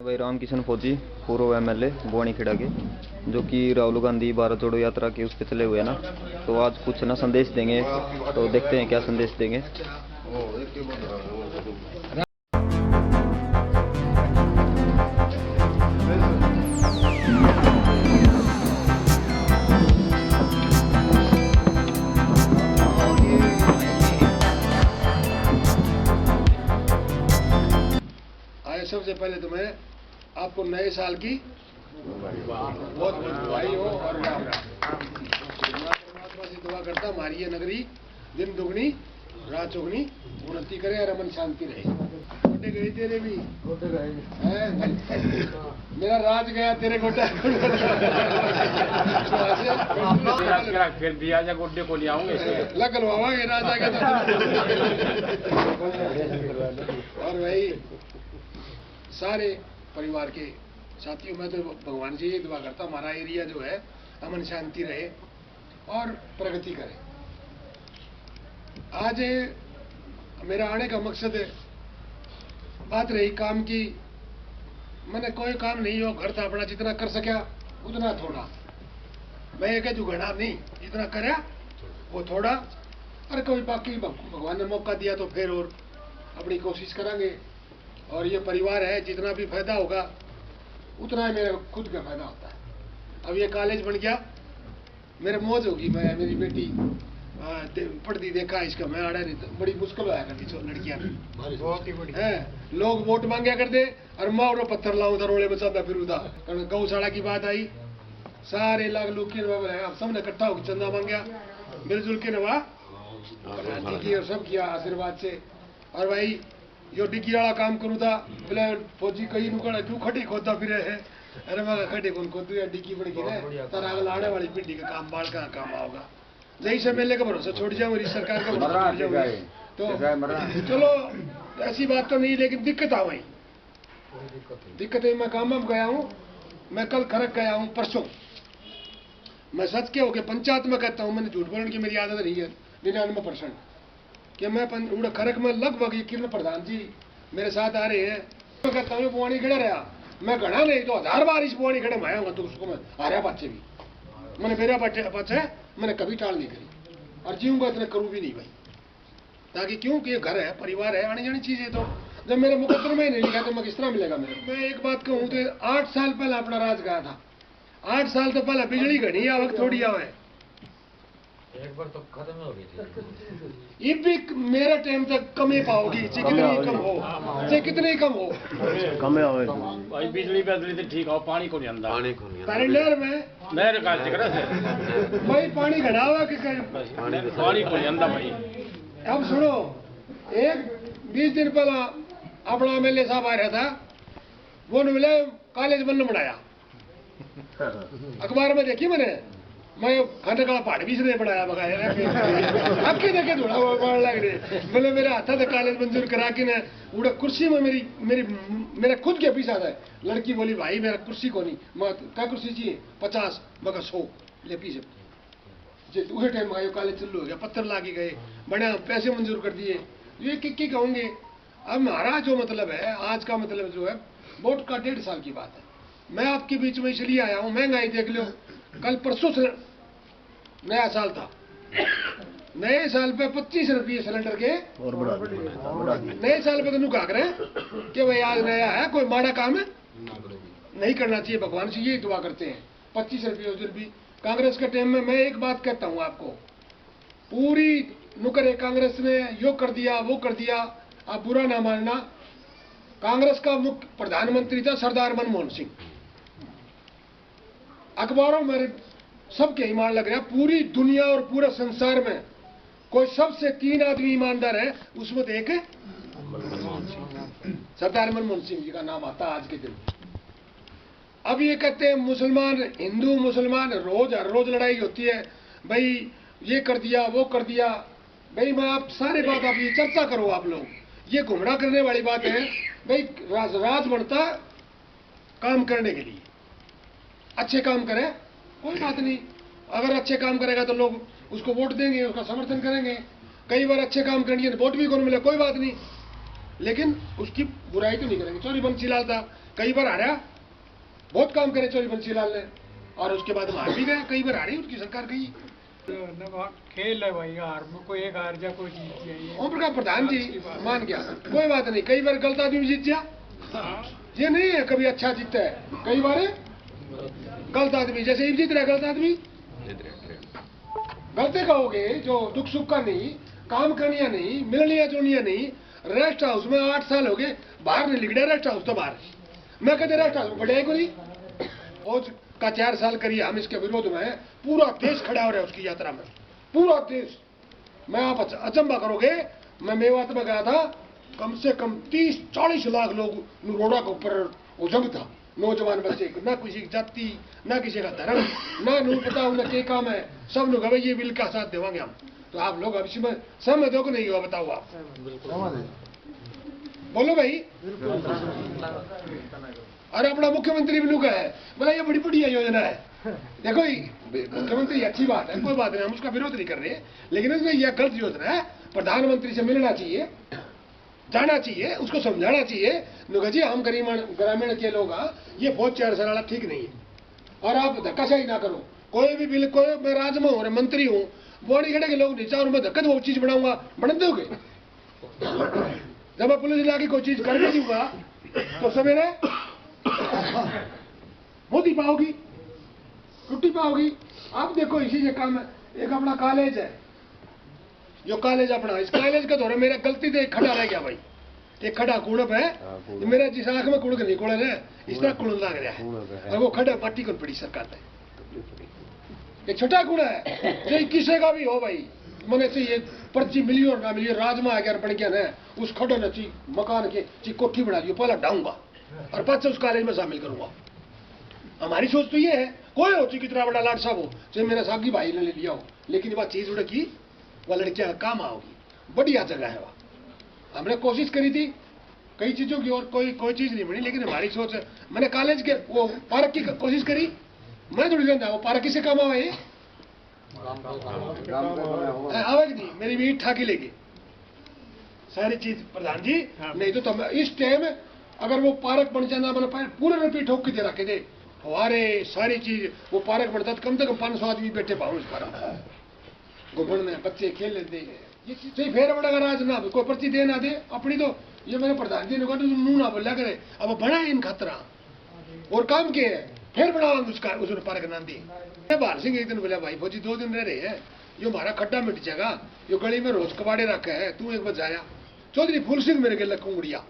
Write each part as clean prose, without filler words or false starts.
भाई रामकिशन फौजी, पूर्व एमएलए बुआनीखेड़ा के, जो कि राहुल गांधी भारत जोड़ो यात्रा के उस पर चले हुए ना, तो आज कुछ ना संदेश देंगे, तो देखते हैं क्या संदेश देंगे। सबसे पहले तो मैं आपको नए साल की बहुत बहुत बधाई हो और परमात्मा से दुआ करता हमारी ये नगरी दिन दुगनी रात चौगनी उन्नति करे और अमन शांति रहे। गोटे गए तेरे भी मेरा राज गया तेरे गोटे फिर दिया जा गोटे को ले आऊंगे लगवावा ये राज आ गया था। और भाई सारे परिवार के साथियों, मैं तो भगवान से ये दुआ करता हूँ हमारा एरिया जो है अमन शांति रहे और प्रगति करे। आज मेरा आने का मकसद है, बात रही काम की, मैंने कोई काम नहीं हो, घर था अपना जितना कर सका उतना थोड़ा, मैं ये कहूँ घना नहीं, जितना करा वो थोड़ा, और कोई बाकी भगवान ने मौका दिया तो फिर और अपनी कोशिश करेंगे। और ये परिवार है, जितना भी फायदा होगा उतना ही मेरा खुद का फायदा होता है। अब ये कॉलेज बन गया, मेरे मौज होगी, मैं मेरी बेटी पढ़ती देखा इसका, मैं आड़ा नहीं तो बड़ी मुश्किल होया करती लड़कियां बहुत ही बड़ी है। लोग वोट मांगया करते और मैं और पत्थर लाऊं रोले बचाता फिर उदा। गौशाला की बात आई, सारे लाग लोग के सबने इकट्ठा होकर चंदा मांगया, मिलजुल के नवा की और सब किया आशीर्वाद से। और भाई यो डिग्गी वाला काम करूँ था, बोले फौजी कहीं नुकड़ा क्यों खड़ी खोदता फिर है। अरे मैं खड़ी कौन खोदू या डिग्गी पड़ गई ना, तर आग लाने वाली पिंडी का काम बाल का काम आओगा। जैसे से मेले का भरोसा छोड़ जाऊँ, सरकार का भरोसा छोड़ जाऊँ, तो चलो ऐसी बात तो नहीं, लेकिन दिक्कत आ गई। दिक्कत है, मैं काम गया हूँ, मैं कल खरक गया हूँ परसों, मैं सच के होके पंचायत में कहता हूँ, मैंने झूठ बोलने की मेरी आदत नहीं है 99% कि मैं उड़ा खरक में लगभग ये किरण प्रधान जी मेरे साथ आ रहे हैं। मैं कहता हूँ बुआनी खड़ा रहा, मैं घड़ा नहीं तो 1000 बार इस बुआनी खड़े में आऊंगा तो उसको मैं हारा बच्चे भी मैंने मेरा बच्चा मैंने कभी टाल नहीं करी और जीऊंगा इतने करूँ भी नहीं भाई, ताकि क्योंकि ये घर है, परिवार है, आने जानी चीज है। तो जब मेरे मुकद्दर में ही नहीं लिखा तो मैं किस तरह मिलेगा मेरे। मैं एक बात कहूँ तो 8 साल पहले अपना राज गया था, 8 साल तो पहले बिजली घनी आवक थोड़ी आवे, एक बार तो खत्म हो गई थी। ये भी मेरा टाइम तक कम ही पाओगी, चाहे कितनी कम हो, चाहे कितनी कम हो, कम है भाई। बिजली तो ठीक हो, पानी को नहीं अंदा, पानी नहर में नहर का जिक्र है भाई, पानी घड़ावा के पानी को नहीं अंदा भाई। अब सुनो, एक 20 दिन पहला अपना एमएलए साहब आ रहा था, वो ने बोले कॉलेज बनने बनाया, अखबार में देखी मैंने, मैं खाने का पहाड़ भी से बढ़ाया बगाया आपके देखे थोड़ा लग रहे बोले मेरे हाथा से कॉलेज मंजूर करा के ना उड़ा कुर्सी में मेरा खुद के पीछा था। लड़की बोली भाई मेरा कुर्सी को नहीं, मैं क्या कुर्सी चाहिए 50 मगर 100 ले पीछे उसे टाइम आयो कॉलेज चालू हो गया, पत्थर लागे गए, बड़े पैसे मंजूर कर दिए। ये कि कहूँगे अब हमारा जो मतलब है, आज का मतलब जो है वोट का 1.5 साल की बात है। मैं आपके बीच में इसलिए आया हूँ, महंगाई देख लो, कल परसों से नया साल था, नए साल पे 25 रुपये सिलेंडर के और नए साल पे तो नुका करें कि भाई आज नया है, कोई माड़ा काम है नहीं करना चाहिए, भगवान से ये दुआ करते हैं। 25 रुपये उस दिन भी कांग्रेस के टाइम में। मैं एक बात कहता हूँ आपको, पूरी नुकर कांग्रेस ने यो कर दिया वो कर दिया, आप बुरा ना मानना। कांग्रेस का मुख्य प्रधानमंत्री था सरदार मनमोहन सिंह, अखबारों में सबके ईमान लग रहा है, पूरी दुनिया और पूरे संसार में कोई सबसे 3 आदमी ईमानदार है, उसमें तो एक है सरदार मनमोहन सिंह जी का नाम आता आज के दिन। अब ये कहते हैं मुसलमान हिंदू मुसलमान हर रोज लड़ाई होती है, भाई ये कर दिया वो कर दिया। भाई मैं आप सारे बात आप ये चर्चा करो, आप लोग ये घुमड़ा करने वाली बात है। भाई राज बनता काम करने के लिए, अच्छे काम करे कोई बात नहीं, अगर अच्छे काम करेगा तो लोग उसको वोट देंगे, उसका समर्थन करेंगे। कई बार अच्छे काम करेंगे वोट भी कौन मिले कोई बात नहीं, लेकिन उसकी बुराई तो नहीं करेंगे। चौरी बंसीलाल था, कई बार हारा, बहुत काम करे चौधरी बंसीलाल ने, और उसके बाद हार भी गया, कई बार हारी उनकी सरकार गई। खेल है भाई, हार में कोई एक हार जा कोई जीत जाए। ओम प्रकाश प्रधान जी मान गया, कोई बात नहीं, कई बार गलत आदमी जीत गया, ये नहीं है कभी अच्छा जीतता है, कई बार गलत आदमी, जैसे ये जीत रहा गलत आदमी, गलते कहोगे जो दुख सुख का नहीं, काम करनिया नहीं, मिलनिया जोनिया नहीं। रेस्ट हाउस में 8 साल हो गए, बाहर नहीं लिख रेस्ट हाउस तो बाहर, मैं कहते रेस्ट हाउस में बढ़िया को नहीं, फौज का 4 साल करिए, हम इसके विरोध में हैं, पूरा देश खड़ा हो रहा है उसकी यात्रा में, पूरा देश। मैं आप अचंबा करोगे, मैं मेवात में गया था, कम से कम 30-40 लाख लोग रोड़ा के ऊपर उजम था, नौजवान बच्चे, ना किसी की जाति, ना किसी का धर्म, ना नू पता उन्हें क्या काम है, सब लोग ये बिल का साथ देवांगे हम। तो आप लोग अब इसमें सहमत हो कि नहीं हुआ, बताओ आप, बोलो भाई। अरे अपना मुख्यमंत्री भी है, बोला ये बड़ी बढ़िया योजना है, देखो मुख्यमंत्री अच्छी बात है, कोई बात नहीं, हम उसका विरोध नहीं कर रहे, लेकिन इसमें यह गलत योजना है, प्रधानमंत्री से मिलना चाहिए, जाना चाहिए, उसको समझाना चाहिए, नुगा जी हम ग्रामीण के लोग, ये बहुत चेहरा सराड़ा ठीक नहीं है, और आप धक्काशाही ना करो, कोई भी बिल, कोई मैं राज में हूँ, मंत्री हूँ, बोनी खड़े के लोग नीचा और मैं धक्का वो चीज बनाऊंगा, बना दोगे? जब मैं पुलिस इलाके कोई चीज करके दूंगा तो सवेरे मोदी पाओगी, टूटी पाओगी। आप देखो इसी से काम है, एक अपना कॉलेज है, जो कॉलेज अपना, इस कॉलेज का दौरा मेरा गलती से एक खड़ा रह गया भाई, एक खड़ा कुड़प है, मेरा जिस आंख में कुड़क नहीं कुड़न है, इस तरह कुड़न लग रहा है, और वो खड़ा पार्टी को पड़ी सरकार ने, एक छोटा कूड़ा है, जो किसी का भी हो भाई, मैंने से ये पर्ची मिली और ना मिली, राजमा अगर बढ़ गया ना, उस खड़े ने ची मकान के ची कोठी बना दी, पहला डाऊंगा और बाद से उस कॉलेज में शामिल करूंगा। हमारी सोच तो ये है, कोई हो ची कितना बड़ा लाड साहब हो, चाहे मेरा सागी भाई ने ले लिया हो, लेकिन वह चीज उड़े की वह लड़कियां काम आओगी, बढ़िया जगह है वह। हमने कोशिश करी थी कई चीजों की और कोई चीज नहीं बनी, लेकिन हमारी सोच है, मैंने कॉलेज के वो पार्क की कोशिश करी, मैं थोड़ी जानता, वो पार्क किसे काम आवा, ये आवेगी नहीं, मेरी भी ठाकी लेगी सारी चीज प्रधान जी, नहीं तो इस टाइम अगर वो पार्क बन जाना, मैंने पूरे रुपये ठोक के दे रखे थे, हमारे सारी चीज वो पार्क बनता तो कम से कम 500 आदमी बैठे पाओ उस पार्क घूमने में, बच्चे खेल लेते, ये चीज फेर बड़ा राज ना, कोई पर्ची दे ना दे अपनी, तो ये मेरे प्रधान जी ने कहा नू ना बोला करे, अब बना इन खतरा और काम के है, फिर बनाओगे उसका, उसने पार्क नाम दी। बाल सिंह एक दिन बोला, भाई फौजी 2 दिन रह रहे हैं, यो हमारा खड्डा मिट जाएगा, यो गली में रोज कबाड़े रखा है, तू एक बार आया। चौधरी फूल सिंह मेरे के लक्कू उड़िया,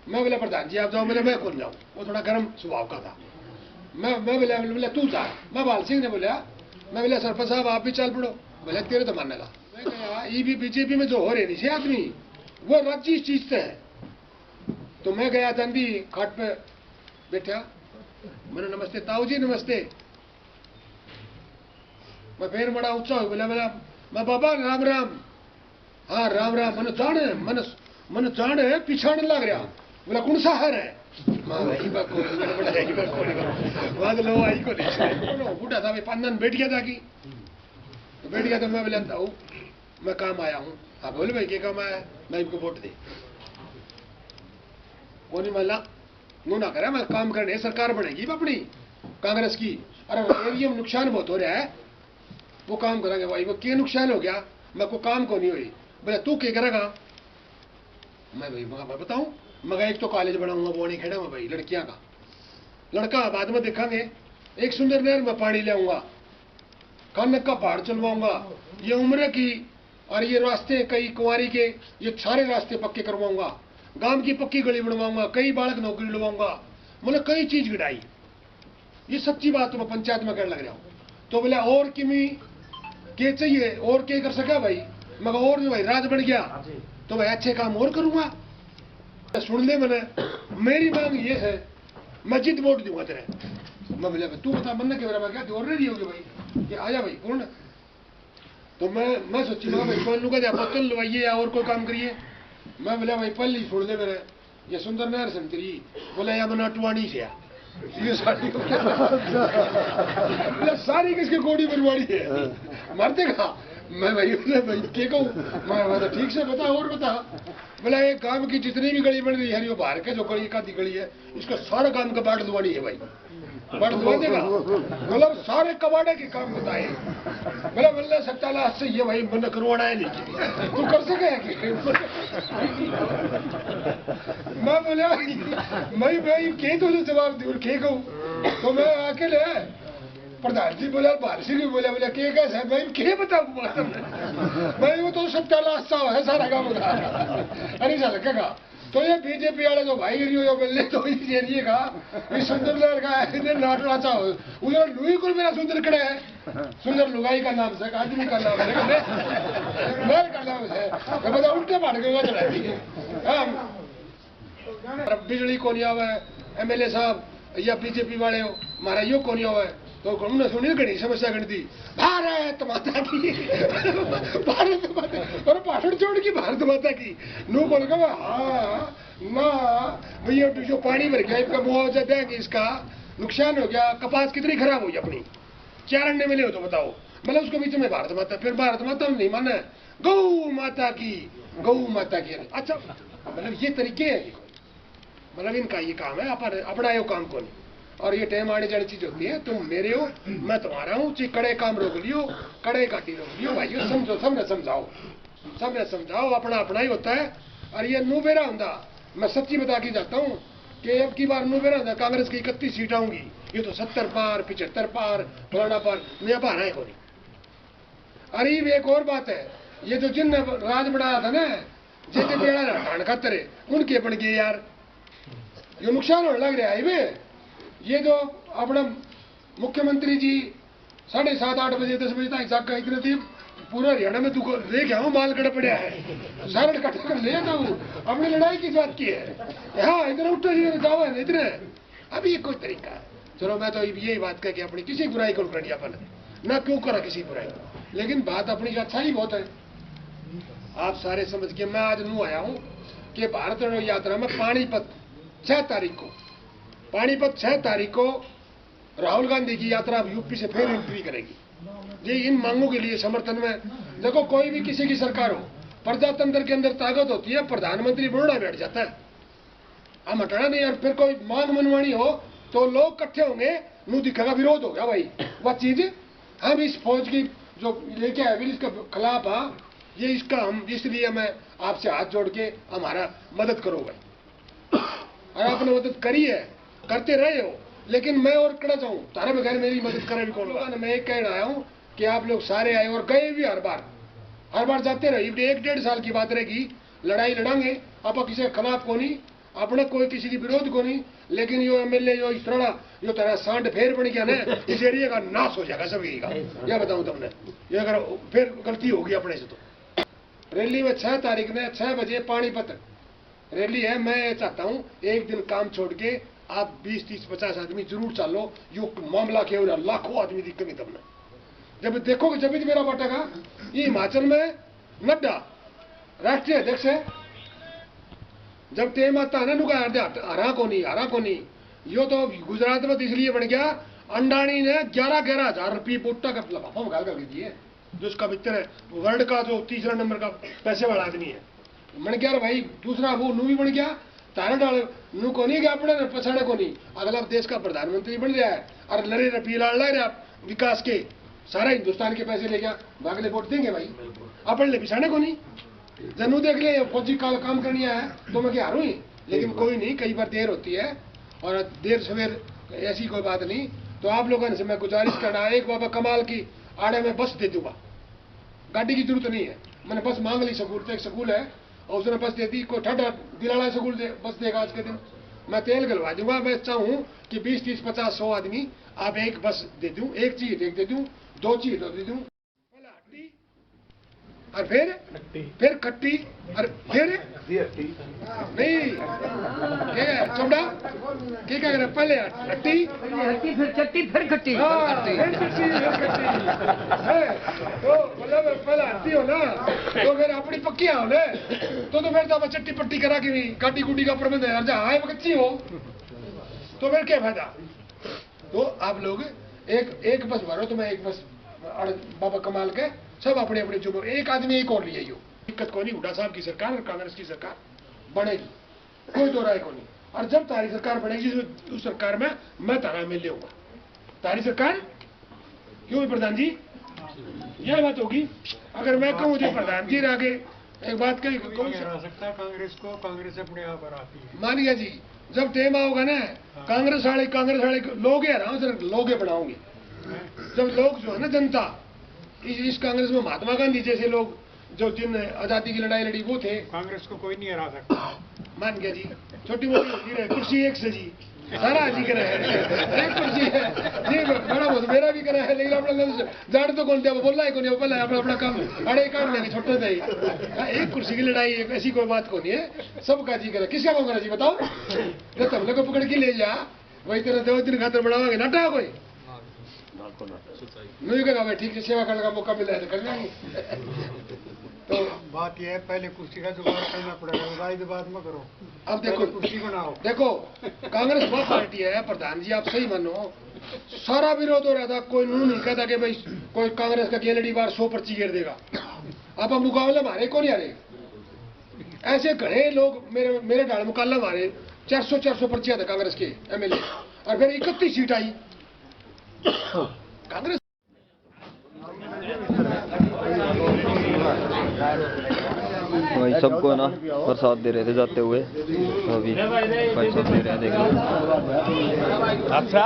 मैं बोला प्रधान जी आप जाओ, बोले मैं कौन जाऊँ, वो थोड़ा गर्म स्वभाव का था, मैं बोला तू जा, मैं बाल सिंह ने बोला, मैं बोला सरपंच साहब आप भी चल पड़ो, बोले तेरे तो मानने का, मैं कहा ये भी बीजेपी में जो हो रहे नहीं आदमी वो राज्य इस चीज से है। तो मैं गया दांडी खाट पे बैठा, मैंने नमस्ते ताऊ जी नमस्ते, मैं फिर बड़ा उत्साह बोला, मैं बाबा राम राम, हाँ राम राम, मन जाने पिछाड़ लग रहा, बोला कौन सा हर है, बूढ़ा था पंदन बैठ गया था कि तो बैठ गया, तो मैं बोला ताऊ मैं काम आया हूँ, हाँ बोले भाई क्या काम आया, मैं इनको वोट दे, वो नहीं मल्ला नू ना करे, मैं काम करने, सरकार बनेगी अपनी कांग्रेस की, अरे एरिया में नुकसान बहुत हो रहा है, वो काम करेंगे भाई, वो क्या नुकसान हो गया, मैं को काम को नहीं हुई, बोले तू क्या करेगा, मैं भाई मैं बताऊं, मैं एक तो कॉलेज बनाऊंगा बोनी खेड़ा में भाई, लड़कियां का, लड़का बाद में देखेंगे, एक सुंदर नहर में पानी ले आऊंगा, कनक का पहाड़ चलवाऊंगा, ये उम्र की और ये रास्ते कई कुंवारी के ये सारे रास्ते पक्के करवाऊंगा, गांव की पक्की गली बनवाऊंगा, कई बालक नौकरी लवाऊंगा, मैंने कई चीज गिराई, ये सच्ची बात तो मैं पंचायत में कर लग रहा हूँ। तो बोला और किमी क्या चाहिए, और क्या कर सका भाई, मगर और जो भाई राज बन गया तो भाई अच्छे काम और करूंगा, सुन ले मैंने, मेरी मांग ये है, मैं जिद वोट दूंगा तेरे, मैं बोला तू बता मन के बारे में क्या और नहीं होगी भाई, ये आजा भाई पूर्ण, तो मैं सोची भाई कौन लूंगा या पत्तल लवाइए या और कोई काम करिए, मैं बोला भाई पल ही छोड़ दे मेरे, ये सुंदर नहर से तेरी, बोला या मैं अटवाणी से ये सारी सारी किसके गोड़ी बनवाड़ी है, मरते कहा मैं भाई के कहूँ, मैं तो ठीक से बता और बता। बोला एक गांव की जितनी भी गली बन रही है, वो बाहर के जो गली का गली है, इसका सारा काम का बाट दुआनी है भाई, बाट दुआ देगा। मतलब सारे कबाड़े के काम बताए। बोला बोलने सकता ला से ये भाई मैंने करवाना है नहीं, तू कर सके मैं बोला मैं के तो जवाब दूर के कहूँ। तो मैं आके ले प्रधान जी बोला, बारिश भी बोला, बोला के कैसे मैं के बताऊँ भाई, वो तो सबका लास्ता है सारा काम होता अरे चल क्या। तो ये बीजेपी वाले जो भाई बोले तो ये का सुंदर लड़का है, इधर नाट नाचा हो, उधर लुई को मेरा सुंदर खड़े है, सुंदर लुगाई का नाम से, आदमी का नाम है, मेरे का नाम है, तो बता उल्टे पाड़ के चढ़ाती है। बिजली को नहीं आवे एमएलए साहब या बीजेपी वाले हो, हमारा यो को नहीं आवे, तो उन्होंने सुनी घड़ी समस्या गणती भारत माता की भारत माता और भाषण छोड़ की भारत माता की नो बोल गया। हाँ ना भैया जो पानी भर गया इसका मुआवजा देंगे, इसका नुकसान हो गया, कपास कितनी खराब हुई अपनी, 4 अंडे मिले हो तो बताओ। मतलब उसके बीच में भारत माता, फिर भारत माता नहीं माना, गौ माता की, गौ माता की। अच्छा मतलब ये तरीके है, मतलब इनका ये काम है, अपना यो काम को नहीं। और ये टाइम आने जाने चीज होती है, तुम मेरे हो मैं तुम्हारा हूँ, ची कड़े काम रोक लियो, कड़े काटी रोक लियो भाइयों, समझो, सबने समझाओ, सबने समझाओ, अपना अपना ही होता है। और ये नूबेरा होंदा, मैं सच्ची बता के जाता हूँ कि अब की बार नूबेरा होंदा कांग्रेस की 31 सीट आऊंगी, ये तो 70 पार 75 पार फलाना पार मैं बाहर है कोई। अरे एक और बात है, ये जो जिन राज बढ़ाया था ना, जैसे बेड़ा खातर उनके बन गए यार, ये नुकसान होने लग रहा है। ये जो अपना मुख्यमंत्री जी 7:30 8 बजे 10 बजे तक जाकर इतने थी पूरा हरियाणा में दुकान ले गया हूँ, माल कड़ा पड़ा है, सारा इकट्ठा कर ले जाता हूँ, अपनी लड़ाई की बात की है। हाँ इधर उठो जाओ है इतने, अभी ये कोई तरीका है। चलो मैं तो यही बात कह के अपनी किसी बुराई को कर दिया अपन ना, क्यों करा किसी बुराई, लेकिन बात अपनी अच्छा ही बहुत है। आप सारे समझ के मैं आज नू आया हूँ कि भारत जोड़ो यात्रा में पानीपत 6 तारीख को, पानीपत 6 तारीख को राहुल गांधी की यात्रा यूपी से फिर एंट्री करेगी। ये इन मांगों के लिए समर्थन में, देखो कोई भी किसी की सरकार हो, प्रजातंत्र के अंदर ताकत होती है, प्रधानमंत्री बनना बैठ जाता है, हम हटाना नहीं। और फिर कोई मांग मनवानी हो तो लोग इकट्ठे होंगे, नू दिखेगा विरोध हो गया भाई, वह चीज हम इस फौज की जो लेके आए इसके खिलाफ, हाँ ये इसका हम इसलिए मैं आपसे हाथ जोड़ के हमारा मदद करो भाई। और आपने मदद करी है, करते रहे हो, लेकिन मैं और कड़ा चाहूँ तारे बगैर मेरी मदद करे भी कौन। मैं एक कह रहा हूँ कि आप लोग सारे आए और गए भी हर बार जाते रहे। 1-1.5 साल की बात रहेगी, लड़ाई लड़ांगे आप किसी के खिलाफ को नहीं, अपने कोई किसी की विरोध को नहीं, लेकिन यो एमएलए जो इस तरह जो तरह सांड फेर बन गया ना, इस एरिया का नाश हो जाएगा सभी का, यह बताऊं तुमने। ये अगर फिर गलती होगी अपने से तो रैली में 6 तारीख ने 6 बजे पानीपत रैली है। मैं चाहता हूँ एक दिन काम छोड़ के आप 20-30-50 आदमी जरूर चालो, यो मामला के लाखों आदमी दिक्कत नहीं तुमने जब देखोगे, जब भी मेरा बटेगा। ये हिमाचल में नड्डा राष्ट्रीय अध्यक्ष है, जब टेम आता है ना हरा को नहीं, यो तो गुजरात में इसलिए बन गया, अंडानी ने 11-11 हजार रुपये बोटा का लफाफा निकाल कर दिए, जो उसका मित्र है वर्ल्ड का जो 3रा नंबर का पैसे वाला आदमी है, बन गया भाई। दूसरा वो नू भी बन गया, तारा डाल नू को नहीं गया अपने पछाड़े को नहीं, अगला देश का प्रधानमंत्री बन गया है और लड़े रपी लड़ रहे विकास के, सारा हिंदुस्तान के पैसे ले गया, भागले वोट देंगे भाई, अपन ले पिछाड़े को नहीं। जनू देख ले फौजी काम करनी है तो मैं क्या हारू ही, लेकिन कोई नहीं, कई बार देर होती है और देर सवेर ऐसी कोई बात नहीं। तो आप लोगों से मैं गुजारिश करना, एक बाबा कमाल की आड़े में बस दे दूंगा, गाड़ी की जरूरत नहीं है, मैंने बस मांग ली स्कूल से, एक स्कूल है और उसने बस दे दी, कोई ठंडा दिलाड़ा स्कूल बस देगा आज के दिन, मैं तेल गलवा दूंगा। मैं चाहूँ कि 20-30-50-100 आदमी आप एक बस दे दूं, एक चीज एक दे दूं, 2 चीज दे दूं, और फिर खट्टी और फिर नहीं चौड़ा क्या कह रहे, पहले हट्टी फिर चट्टी फिर खट्टी तो मतलब पहले हट्टी हो ना, तो फिर अपनी पक्की हो ना, तो फिर तो चट्टी पट्टी करा के भी गाड़ी गुड्डी का प्रबंध है, जहाँ कच्ची हो तो फिर क्या फायदा। तो आप लोग एक बस भरो, तो मैं एक बस बाबा कमाल के सब अपने अपने चुप, एक आदमी एक और लिया यो दिक्कत को नहीं। हुड्डा साहब की सरकार और कांग्रेस की सरकार बनेगी, कोई दो राय को नहीं। और जब तारी सरकार बनेगी उस सरकार में मैं तारा एमएलए होगा। तारी सरकार क्यों है प्रधान जी, यह बात होगी। अगर मैं कहूँ जो प्रधान जी आगे एक बात कही, कोई नहीं हरा सकता कांग्रेस को, कांग्रेस अपने आप हराती है। मान गया जी, जब टेम आओगा ना कांग्रेस वाले लोग हराओ सर, लोग बनाओगे। जब लोग जो है ना जनता इस कांग्रेस में महात्मा गांधी जैसे लोग जो जिन आजादी की लड़ाई लड़ी वो थे, कांग्रेस को कोई नहीं हरा सकता। मान गया जी, छोटी मोटी होती रहे, कुर्सी एक से जी सारा जी करा है, एक कुर्सी है जी, बड़ा बहुत मेरा भी करा है, लेकिन अपना जाड़ तो कौन दिया वो बोल रहा है कौन है, पहले अपना अपना काम अड़े काम लेंगे छोटे से ही। एक कुर्सी की लड़ाई ऐसी कोई बात को नहीं है, सबका जी करा। किसका काम करा जी बताओ, जब तुम लोग को पकड़ के ले जा वही तरह 2 दिन खातर बढ़ावागे नाटा कोई नहीं करेगा भाई, ठीक से सेवा करने का मौका मिला है तो कर लेंगे। तो बात यह है पहले कुर्सी का जुगाड़ करना पड़ेगा, बाद में करो। अब देखो पहले कुर्सी बनाओ। देखो कांग्रेस बहुत पार्टी है प्रधान जी, आप सही मानो, सारा विरोध हो रहा था, कोई नू नहीं कहता कि भाई कोई कांग्रेस का कैंडिडेट बार 100 पर्ची घेर देगा। अब मुकाबले मारे कौन हारे, ऐसे घने लोग मेरे डाल मुकाबला मारे 400 पर्चियां थे कांग्रेस के एमएलए, और फिर 31 सीट आई कांग्रेस। वही सबको ना प्रसाद दे रहे थे जाते हुए, तो अभी पैसा दे रहे हैं, देख लो। अच्छा